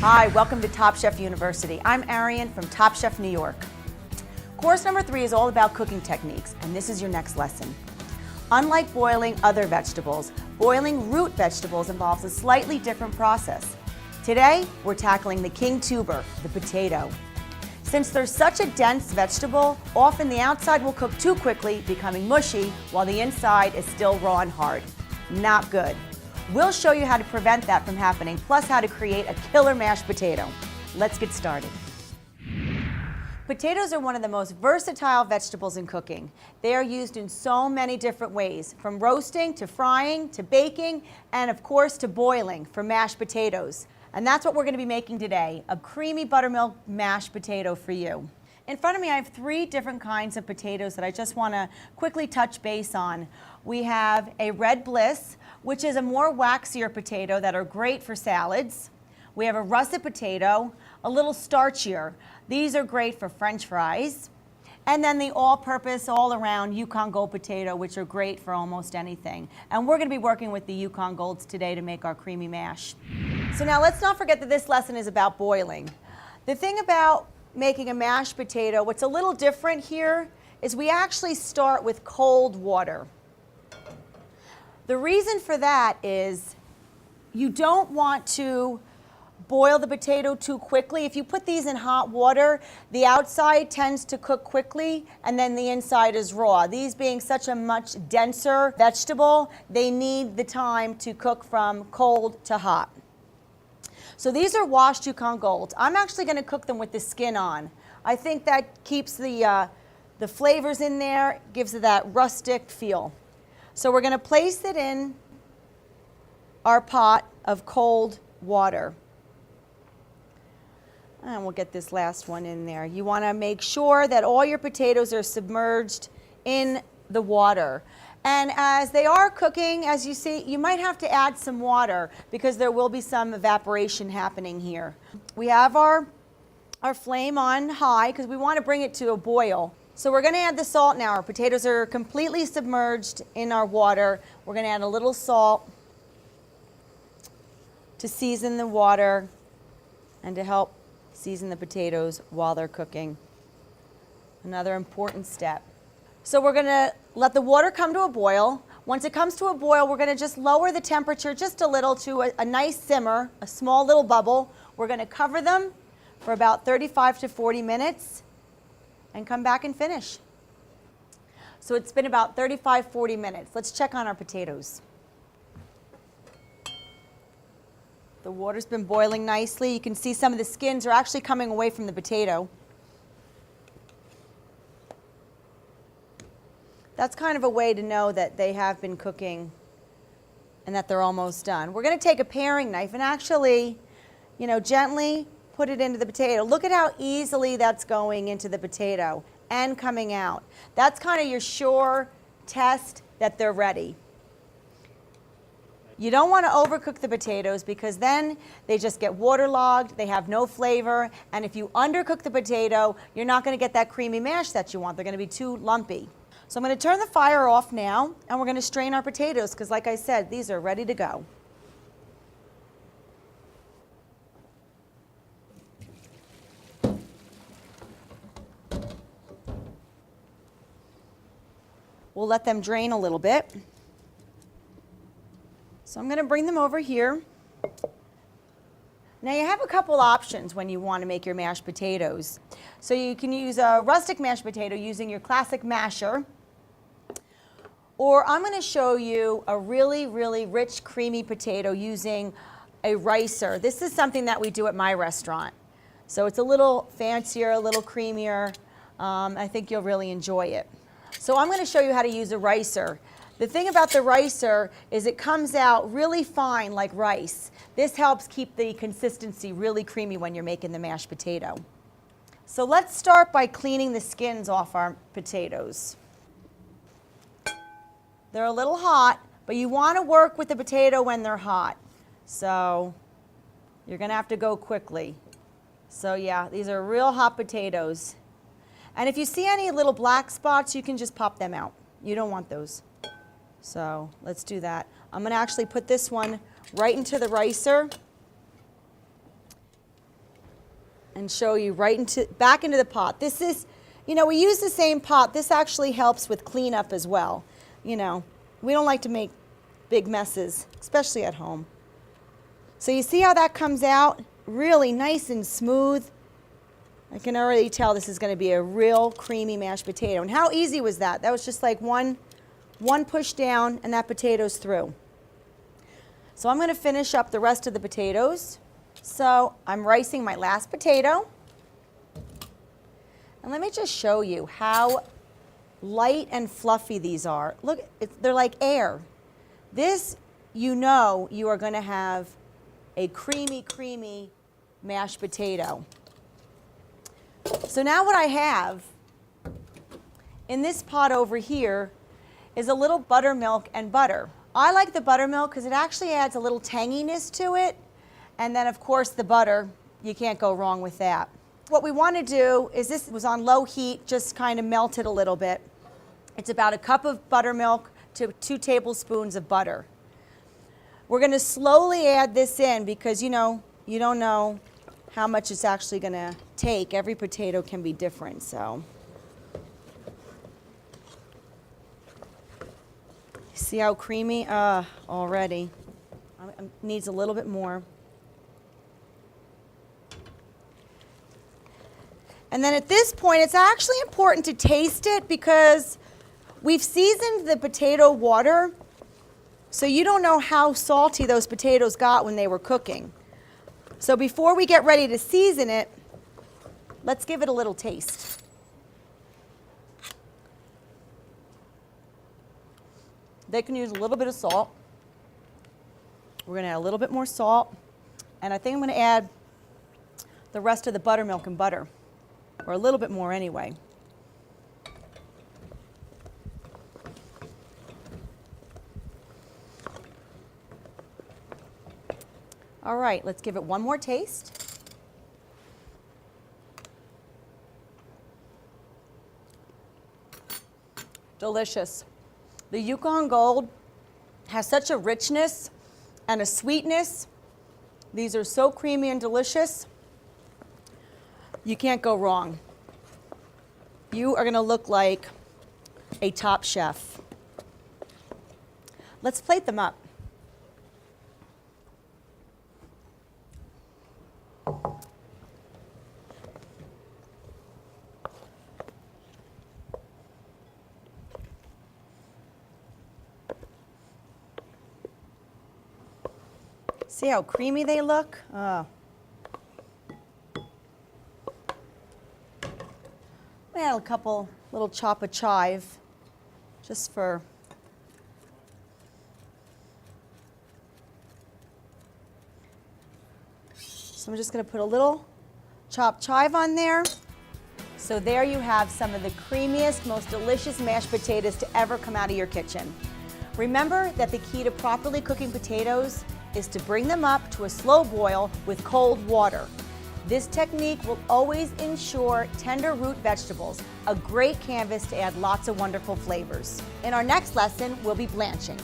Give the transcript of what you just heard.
Hi, welcome to Top Chef University. I'm Arian from Top Chef New York. Course number 3 is all about cooking techniques, and this is your next lesson. Unlike boiling other vegetables, boiling root vegetables involves a slightly different process. Today, we're tackling the king tuber, the potato. Since they're such a dense vegetable, often the outside will cook too quickly, becoming mushy, while the inside is still raw and hard. Not good. We'll show you how to prevent that from happening, plus how to create a killer mashed potato. Let's get started. Potatoes are one of the most versatile vegetables in cooking. They are used in so many different ways, from roasting to frying to baking, and of course to boiling for mashed potatoes. And that's what we're going to be making today, a creamy buttermilk mashed potato for you. In front of me I have 3 different kinds of potatoes that I just want to quickly touch base on. We have a red bliss, which is a more waxier potato that are great for salads. We have a russet potato, a little starchier. These are great for French fries. And then the all-purpose, all-around Yukon Gold potato, which are great for almost anything. And we're going to be working with the Yukon Golds today to make our creamy mash. So now let's not forget that this lesson is about boiling. The thing about making a mashed potato, what's a little different here, is we actually start with cold water. The reason for that is you don't want to boil the potato too quickly. If you put these in hot water, the outside tends to cook quickly and then the inside is raw. These being such a much denser vegetable, they need the time to cook from cold to hot. So these are washed Yukon Golds. I'm actually going to cook them with the skin on. I think that keeps the flavors in there, gives it that rustic feel. So we're going to place it in our pot of cold water. And we'll get this last one in there. You want to make sure that all your potatoes are submerged in the water. And as they are cooking, as you see, you might have to add some water because there will be some evaporation happening here. We have our flame on high because we want to bring it to a boil. So we're going to add the salt now. Our potatoes are completely submerged in our water. We're going to add a little salt to season the water and to help season the potatoes while they're cooking. Another important step. So we're going to let the water come to a boil. Once it comes to a boil, we're going to just lower the temperature just a little to a nice simmer, a small little bubble. We're going to cover them for about 35 to 40 minutes. And come back and finish. So it's been about 35-40 minutes. Let's check on our potatoes. The water's been boiling nicely. You can see some of the skins are actually coming away from the potato. That's kind of a way to know that they have been cooking and that they're almost done. We're going to take a paring knife and actually, gently put it into the potato. Look at how easily that's going into the potato and coming out. That's kind of your sure test that they're ready. You don't want to overcook the potatoes because then they just get waterlogged, they have no flavor, and if you undercook the potato, you're not going to get that creamy mash that you want. They're going to be too lumpy. So I'm going to turn the fire off now, and we're going to strain our potatoes because, like I said, these are ready to go. We'll let them drain a little bit. So I'm going to bring them over here. Now you have a couple options when you want to make your mashed potatoes. So you can use a rustic mashed potato using your classic masher. Or I'm going to show you a really, really rich, creamy potato using a ricer. This is something that we do at my restaurant. So it's a little fancier, a little creamier. I think you'll really enjoy it. So I'm going to show you how to use a ricer. The thing about the ricer is it comes out really fine like rice. This helps keep the consistency really creamy when you're making the mashed potato. So let's start by cleaning the skins off our potatoes. They're a little hot, but you want to work with the potato when they're hot. So you're going to have to go quickly. So yeah, these are real hot potatoes. And if you see any little black spots, you can just pop them out. You don't want those. So let's do that. I'm going to actually put this one right into the ricer. and show you back into the pot. This is, we use the same pot. This actually helps with cleanup as well. We don't like to make big messes, especially at home. So you see how that comes out? Really nice and smooth. I can already tell this is going to be a real creamy mashed potato. And how easy was that? That was just like one push down and that potato's through. So I'm going to finish up the rest of the potatoes. So I'm ricing my last potato. And let me just show you how light and fluffy these are. Look, they're like air. This, you are going to have a creamy, creamy mashed potato. So now what I have in this pot over here is a little buttermilk and butter. I like the buttermilk because it actually adds a little tanginess to it. And then of course the butter, you can't go wrong with that. What we want to do is, this was on low heat, just kind of melted a little bit. It's about a cup of buttermilk to 2 tablespoons of butter. We're going to slowly add this in because you don't know how much it's actually going to take. Every potato can be different, so. See how creamy? Already. Needs a little bit more. And then at this point, it's actually important to taste it because we've seasoned the potato water, so you don't know how salty those potatoes got when they were cooking. So before we get ready to season it, let's give it a little taste. They can use a little bit of salt. We're going to add a little bit more salt. And I think I'm going to add the rest of the buttermilk and butter, or a little bit more anyway. All right, let's give it one more taste. Delicious. The Yukon Gold has such a richness and a sweetness. These are so creamy and delicious. You can't go wrong. You are going to look like a top chef. Let's plate them up. See how creamy they look? Oh. We add a couple little chop of chive, just for so I'm just going to put a little chopped chive on there. So there you have some of the creamiest, most delicious mashed potatoes to ever come out of your kitchen. Remember that the key to properly cooking potatoes is to bring them up to a slow boil with cold water. This technique will always ensure tender root vegetables, a great canvas to add lots of wonderful flavors. In our next lesson, we'll be blanching.